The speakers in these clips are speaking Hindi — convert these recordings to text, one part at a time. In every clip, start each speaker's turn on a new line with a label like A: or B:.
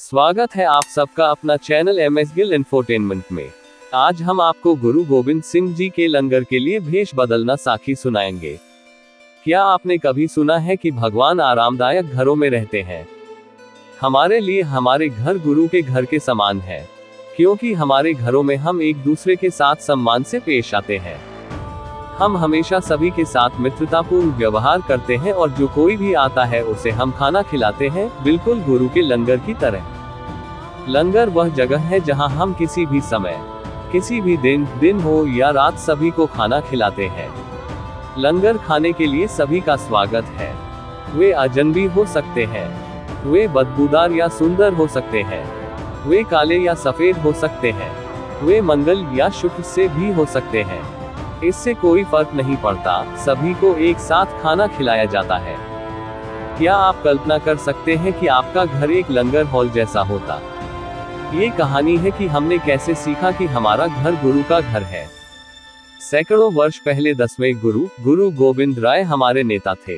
A: स्वागत है आप सबका अपना चैनल एमएस गिल इंफोटेनमेंट में। आज हम आपको गुरु गोविंद सिंह जी के लंगर के लिए भेष बदलना साखी सुनाएंगे। क्या आपने कभी सुना है कि भगवान आरामदायक घरों में रहते हैं? हमारे लिए हमारे घर गुरु के घर के समान है, क्योंकि हमारे घरों में हम एक दूसरे के साथ सम्मान से पेश आते हैं। हम हमेशा सभी के साथ मित्रतापूर्ण व्यवहार करते हैं और जो कोई भी आता है उसे हम खाना खिलाते हैं, बिल्कुल गुरु के लंगर की तरह। लंगर वह जगह है जहां हम किसी भी समय, किसी भी दिन हो या रात सभी को खाना खिलाते हैं। लंगर खाने के लिए सभी का स्वागत है। वे अजनबी हो सकते हैं, वे बदबूदार या सुंदर हो सकते हैं, वे काले या सफेद हो सकते हैं, वे मंगल या शुक्र से भी हो सकते हैं। इससे कोई फर्क नहीं पड़ता, सभी को एक साथ खाना खिलाया जाता है। क्या आप कल्पना कर सकते हैं कि आपका घर एक लंगर हॉल जैसा होता? ये कहानी है कि हमने कैसे सीखा कि हमारा घर गुरु का घर है। सैकड़ों वर्ष पहले 10वें गुरु गोविंद राय हमारे नेता थे।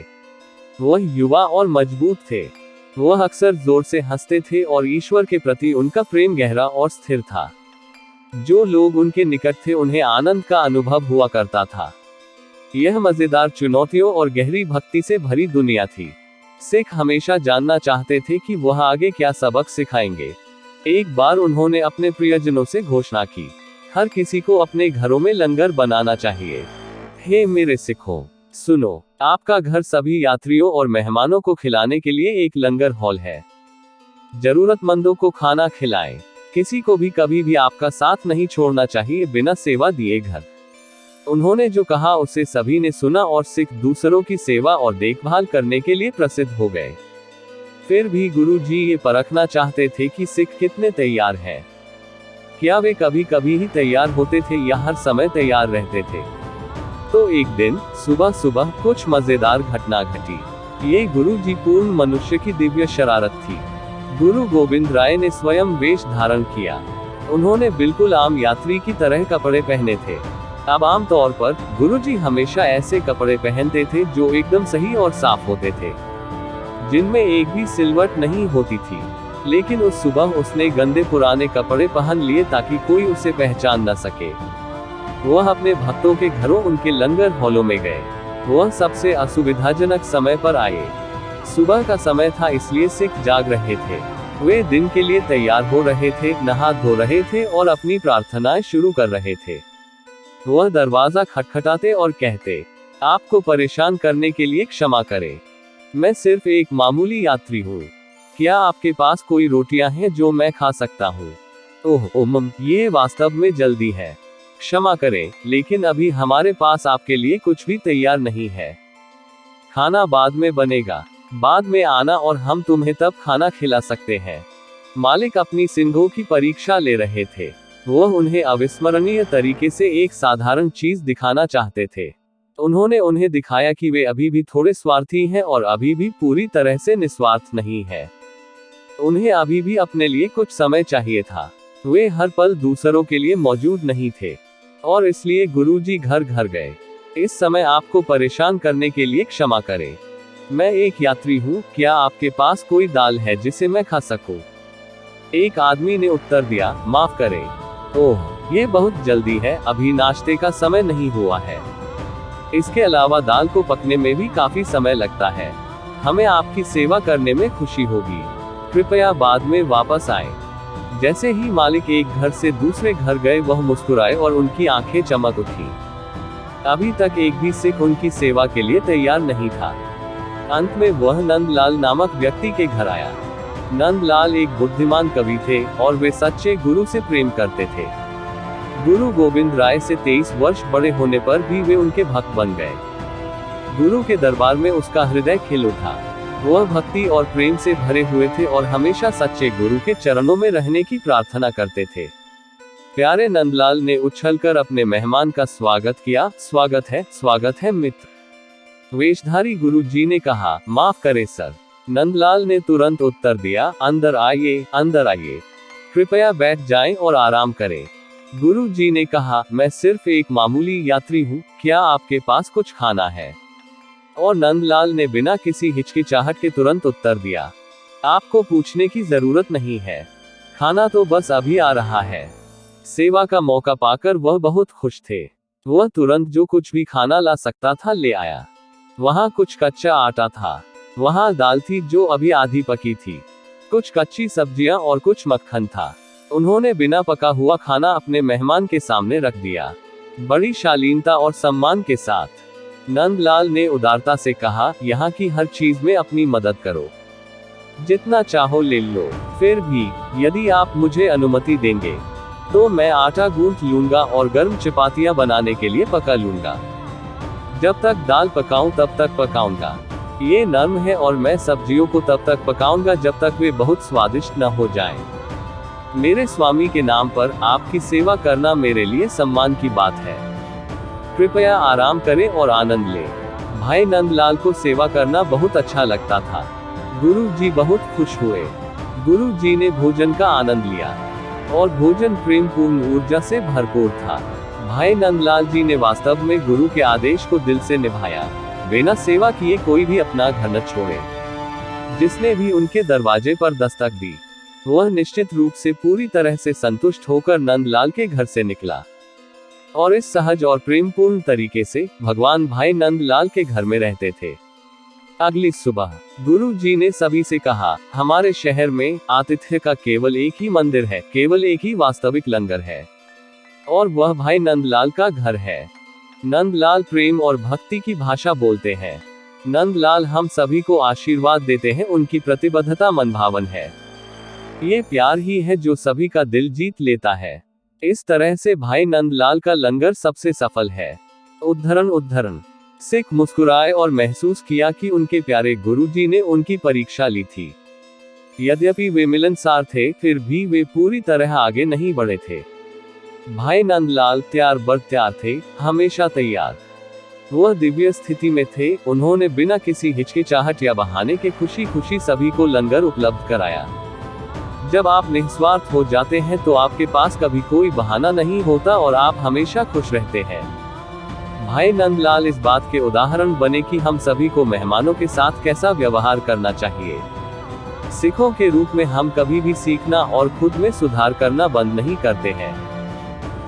A: वह युवा और मजबूत थे। वह अक्सर जोर से हंसते थे और ईश्वर के प्रति उनका प्रेम गहरा और स्थिर था। जो लोग उनके निकट थे उन्हें आनंद का अनुभव हुआ करता था। यह मजेदार चुनौतियों और गहरी भक्ति से भरी दुनिया थी। सिख हमेशा जानना चाहते थे कि वह आगे क्या सबक सिखाएंगे। एक बार उन्होंने अपने प्रियजनों से घोषणा की, हर किसी को अपने घरों में लंगर बनाना चाहिए। हे मेरे सिखों, सुनो, आपका घर सभी यात्रियों और मेहमानों को खिलाने के लिए एक लंगर हॉल है। जरूरतमंदों को खाना खिलाएं। किसी को भी कभी भी आपका साथ नहीं छोड़ना चाहिए बिना सेवा दिए घर। उन्होंने जो कहा उसे सभी ने सुना और सिख दूसरों की सेवा और देखभाल करने के लिए प्रसिद्ध हो गए। फिर भी गुरु जी ये परखना चाहते थे कि सिख कितने तैयार हैं। क्या वे कभी कभी ही तैयार होते थे या हर समय तैयार रहते थे? तो एक दिन सुबह सुबह कुछ मजेदार घटना घटी। ये गुरु जी पूर्ण मनुष्य की दिव्य शरारत थी। गुरु गोविंद राय ने स्वयं वेश धारण किया। उन्होंने बिल्कुल आम यात्री की तरह कपड़े पहने थे। अब आम तौर पर गुरुजी हमेशा ऐसे कपड़े पहनते थे जो एकदम सही और साफ होते थे, जिनमें एक भी सिलवट नहीं होती थी। लेकिन उस सुबह उसने गंदे पुराने कपड़े पहन लिए ताकि कोई उसे पहचान न सके। वह अपने भक्तों के घरों, उनके लंगर हॉलों में गए। वह सबसे असुविधाजनक समय पर आए। सुबह का समय था, इसलिए सिख जाग रहे थे। वे दिन के लिए तैयार हो रहे थे, नहा धो रहे थे और अपनी प्रार्थनाएं शुरू कर रहे थे। वह दरवाजा खटखटाते और कहते, आपको परेशान करने के लिए क्षमा करें, मैं सिर्फ एक मामूली यात्री हूँ। क्या आपके पास कोई रोटियां हैं जो मैं खा सकता हूँ? ओह ये वास्तव में जल्दी है, क्षमा करें, लेकिन अभी हमारे पास आपके लिए कुछ भी तैयार नहीं है। खाना बाद में बनेगा, बाद में आना और हम तुम्हें तब खाना खिला सकते हैं। मालिक अपनी सिंधों की परीक्षा ले रहे थे। वह उन्हें अविस्मरणीय तरीके से एक साधारण चीज दिखाना चाहते थे। उन्होंने उन्हें दिखाया कि वे अभी भी थोड़े स्वार्थी हैं और अभी भी पूरी तरह से निस्वार्थ नहीं है। उन्हें अभी भी अपने लिए कुछ समय चाहिए था। वे हर पल दूसरों के लिए मौजूद नहीं थे और इसलिए गुरुजी घर घर गए। इस समय आपको परेशान करने के लिए क्षमा करें, मैं एक यात्री हूँ, क्या आपके पास कोई दाल है जिसे मैं खा सकूं? एक आदमी ने उत्तर दिया, माफ करें, ओह ये बहुत जल्दी है, अभी नाश्ते का समय नहीं हुआ है। इसके अलावा दाल को पकने में भी काफी समय लगता है। हमें आपकी सेवा करने में खुशी होगी, कृपया बाद में वापस आए। जैसे ही मालिक एक घर से दूसरे घर गए, वह मुस्कुराए और उनकी आंखें चमक उठी। अभी तक एक भी सिख उनकी सेवा के लिए तैयार नहीं था। अंत में वह नंदलाल नामक व्यक्ति के घर आया। नंदलाल एक बुद्धिमान कवि थे और वे सच्चे गुरु से प्रेम करते थे। गुरु गोविंद राय से 23 वर्ष बड़े होने पर भी वे उनके भक्त बन गए। गुरु के दरबार में उसका हृदय खिल उठा। वह भक्ति और प्रेम से भरे हुए थे और हमेशा सच्चे गुरु के चरणों में रहने की प्रार्थना करते थे। प्यारे नंदलाल ने उछलकर अपने मेहमान का स्वागत किया। स्वागत है मित्र। वेशधारी गुरु जी ने कहा, माफ करें सर। नंदलाल ने तुरंत उत्तर दिया, अंदर आइए, कृपया बैठ जाएं और आराम करें। गुरु जी ने कहा, मैं सिर्फ एक मामूली यात्री हूँ, क्या आपके पास कुछ खाना है? और नंदलाल ने बिना किसी हिचकिचाहट के तुरंत उत्तर दिया, आपको पूछने की जरूरत नहीं है, खाना तो बस अभी आ रहा है। सेवा का मौका पाकर वह बहुत खुश थे। वह तुरंत जो कुछ भी खाना ला सकता था ले आया। वहाँ कुछ कच्चा आटा था, वहाँ दाल थी जो अभी आधी पकी थी, कुछ कच्ची सब्जियां और कुछ मक्खन था। उन्होंने बिना पका हुआ खाना अपने मेहमान के सामने रख दिया, बड़ी शालीनता और सम्मान के साथ। नंदलाल ने उदारता से कहा, यहाँ की हर चीज में अपनी मदद करो, जितना चाहो ले लो। फिर भी यदि आप मुझे अनुमति देंगे तो मैं आटा गूंथ लूंगा और गर्म चपातियां बनाने के लिए पका लूंगा। जब तक दाल पकाऊं तब तक पकाऊंगा। ये नरम है और मैं सब्जियों को तब तक पकाऊंगा जब तक वे बहुत स्वादिष्ट न हो जाएं। मेरे स्वामी के नाम पर आपकी सेवा करना मेरे लिए सम्मान की बात है। कृपया आराम करें और आनंद लें। भाई नंदलाल को सेवा करना बहुत अच्छा लगता था। गुरु जी बहुत खुश हुए। गुरु जी ने भोजन का आनंद लिया और भोजन प्रेम पूर्ण ऊर्जा से भरपूर था। भाई नंदलाल जी ने वास्तव में गुरु के आदेश को दिल से निभाया। बिना सेवा किए कोई भी अपना घर न छोड़े। जिसने भी उनके दरवाजे पर दस्तक दी वह निश्चित रूप से पूरी तरह से संतुष्ट होकर नंदलाल के घर से निकला और इस सहज और प्रेमपूर्ण तरीके से भगवान भाई नंदलाल के घर में रहते थे। अगली सुबह गुरु जी ने सभी से कहा, हमारे शहर में आतिथ्य का केवल एक ही मंदिर है, केवल एक ही वास्तविक लंगर है और वह भाई नंदलाल का घर है। नंदलाल प्रेम और भक्ति की भाषा बोलते हैं। नंदलाल हम सभी को आशीर्वाद देते हैं, उनकी प्रतिबद्धता मनभावन है। ये प्यार ही है जो सभी का दिल जीत लेता है। इस तरह से भाई नंदलाल का लंगर सबसे सफल है। उद्धरण सिख मुस्कुराए और महसूस किया कि उनके प्यारे गुरुजी ने उनकी परीक्षा ली थी। यद्यपि वे मिलनसार थे, फिर भी वे पूरी तरह आगे नहीं बढ़े थे। भाई नंदलाल तैयार बर तैयार थे, हमेशा तैयार। वह दिव्य स्थिति में थे। उन्होंने बिना किसी हिचकिचाहट या बहाने के खुशी खुशी सभी को लंगर उपलब्ध कराया। जब आप निस्वार्थ हो जाते हैं तो आपके पास कभी कोई बहाना नहीं होता और आप हमेशा खुश रहते हैं। भाई नंदलाल इस बात के उदाहरण बने कि हम सभी को मेहमानों के साथ कैसा व्यवहार करना चाहिए। सिखों के रूप में हम कभी भी सीखना और खुद में सुधार करना बंद नहीं करते हैं।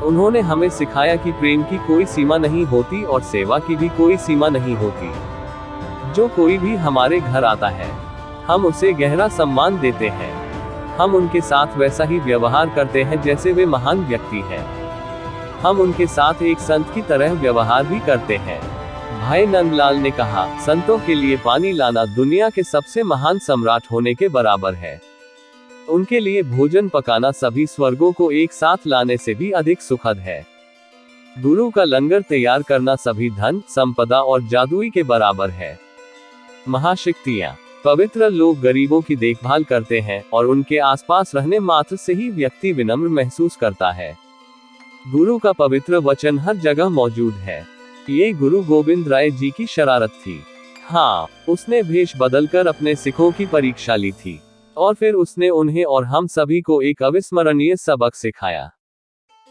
A: उन्होंने हमें सिखाया कि प्रेम की कोई सीमा नहीं होती और सेवा की भी कोई सीमा नहीं होती। जो कोई भी हमारे घर आता है हम उसे गहरा सम्मान देते हैं। हम उनके साथ वैसा ही व्यवहार करते हैं जैसे वे महान व्यक्ति हैं। हम उनके साथ एक संत की तरह व्यवहार भी करते हैं। भाई नंदलाल ने कहा, संतों के लिए पानी लाना दुनिया के सबसे महान सम्राट होने के बराबर है। उनके लिए भोजन पकाना सभी स्वर्गों को एक साथ लाने से भी अधिक सुखद है। गुरु का लंगर तैयार करना सभी धन, संपदा और जादुई के बराबर है। महाशक्तियाँ। पवित्र लोग गरीबों की देखभाल करते हैं और उनके आसपास रहने मात्र से ही व्यक्ति विनम्र महसूस करता है। गुरु का पवित्र वचन हर जगह मौजूद है। ये गुरु गोविंद राय जी की शरारत थी। हाँ, उसने भेष बदलकर अपने सिखों की परीक्षा ली थी और फिर उसने उन्हें और हम सभी को एक अविस्मरणीय सबक सिखाया।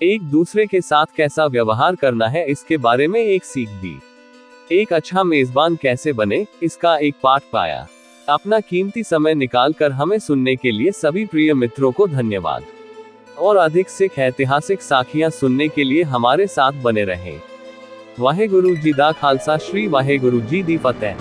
A: एक दूसरे के साथ कैसा व्यवहार करना है इसके बारे में एक सीख दी। एक अच्छा मेजबान कैसे बने इसका एक पाठ पाया। अपना कीमती समय निकालकर हमें सुनने के लिए सभी प्रिय मित्रों को धन्यवाद और अधिक सिख ऐतिहासिक साखियां सुनने के लिए हमारे साथ बने रहें। वाहेगुरु जी दा खालसा, श्री वाहेगुरु जी दी फतेह।